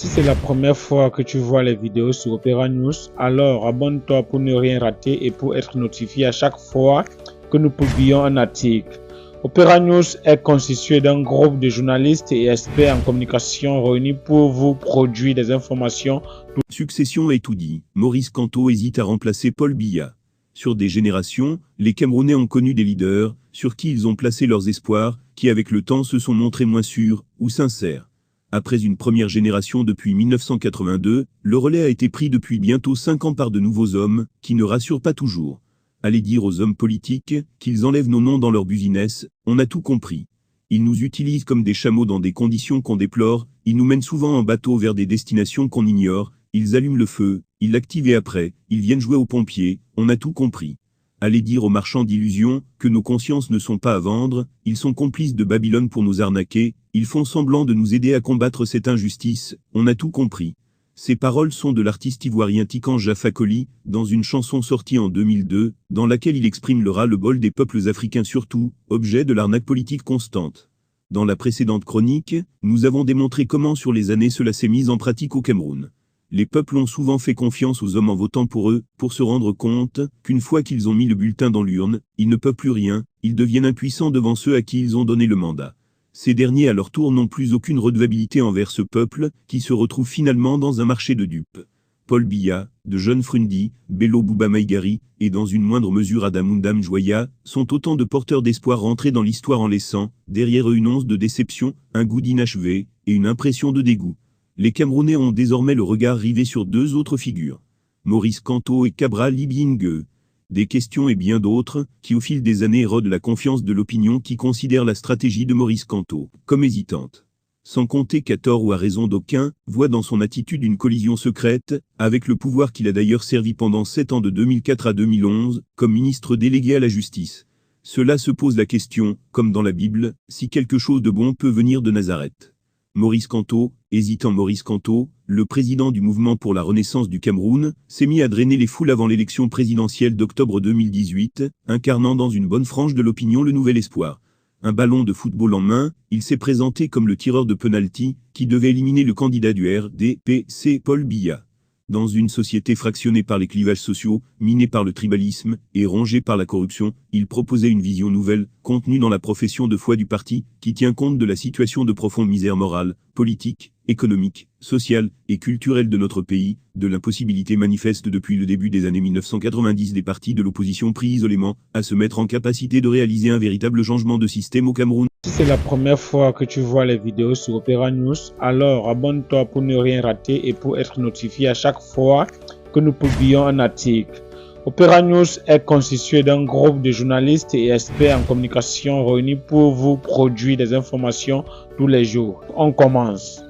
Si c'est la première fois que tu vois les vidéos sur Opera News, alors abonne-toi pour ne rien rater et pour être notifié à chaque fois que nous publions un article. Opera News est constitué d'un groupe de journalistes et experts en communication réunis pour vous produire des informations. Succession est tout dit. Maurice Kamto hésite à remplacer Paul Biya. Sur des générations, les Camerounais ont connu des leaders, sur qui ils ont placé leurs espoirs, qui avec le temps se sont montrés moins sûrs ou sincères. Après une première génération depuis 1982, le relais a été pris depuis bientôt 5 ans par de nouveaux hommes, qui ne rassurent pas toujours. Allez dire aux hommes politiques qu'ils enlèvent nos noms dans leur business, on a tout compris. Ils nous utilisent comme des chameaux dans des conditions qu'on déplore, ils nous mènent souvent en bateau vers des destinations qu'on ignore, ils allument le feu, ils l'activent et après, ils viennent jouer aux pompiers, on a tout compris. Allez dire aux marchands d'illusions que nos consciences ne sont pas à vendre, ils sont complices de Babylone pour nous arnaquer, ils font semblant de nous aider à combattre cette injustice, on a tout compris. Ces paroles sont de l'artiste ivoirien Tikan Jaffa Koli, dans une chanson sortie en 2002, dans laquelle il exprime le ras-le-bol des peuples africains surtout, objet de l'arnaque politique constante. Dans la précédente chronique, nous avons démontré comment sur les années cela s'est mis en pratique au Cameroun. Les peuples ont souvent fait confiance aux hommes en votant pour eux, pour se rendre compte qu'une fois qu'ils ont mis le bulletin dans l'urne, ils ne peuvent plus rien, ils deviennent impuissants devant ceux à qui ils ont donné le mandat. Ces derniers à leur tour n'ont plus aucune redevabilité envers ce peuple, qui se retrouve finalement dans un marché de dupes. Paul Biya, de John Frundi, Bello Bouba Maïgari, et dans une moindre mesure Adamundam Joya, sont autant de porteurs d'espoir rentrés dans l'histoire en laissant, derrière eux une once de déception, un goût d'inachevé, et une impression de dégoût. Les Camerounais ont désormais le regard rivé sur deux autres figures. Maurice Kamto et Cabral Libingue. Des questions et bien d'autres, qui au fil des années érodent la confiance de l'opinion qui considère la stratégie de Maurice Kamto comme hésitante. Sans compter qu'à tort ou à raison d'aucuns, voit dans son attitude une collision secrète, avec le pouvoir qu'il a d'ailleurs servi pendant 7 ans de 2004 à 2011, comme ministre délégué à la justice. Cela se pose la question, comme dans la Bible, si quelque chose de bon peut venir de Nazareth. Maurice Kamto, hésitant Maurice Kamto, le président du mouvement pour la renaissance du Cameroun, s'est mis à drainer les foules avant l'élection présidentielle d'octobre 2018, incarnant dans une bonne frange de l'opinion le nouvel espoir. Un ballon de football en main, il s'est présenté comme le tireur de penalty, qui devait éliminer le candidat du RDPC Paul Biya. Dans une société fractionnée par les clivages sociaux, minée par le tribalisme et rongée par la corruption, il proposait une vision nouvelle, contenue dans la profession de foi du parti, qui tient compte de la situation de profonde misère morale, politique, économique, sociale et culturelle de notre pays, de l'impossibilité manifeste depuis le début des années 1990 des partis de l'opposition pris isolément, à se mettre en capacité de réaliser un véritable changement de système au Cameroun. Si c'est la première fois que tu vois les vidéos sur Opera News, alors abonne-toi pour ne rien rater et pour être notifié à chaque fois que nous publions un article. Opera News est constitué d'un groupe de journalistes et experts en communication réunis pour vous produire des informations tous les jours. On commence.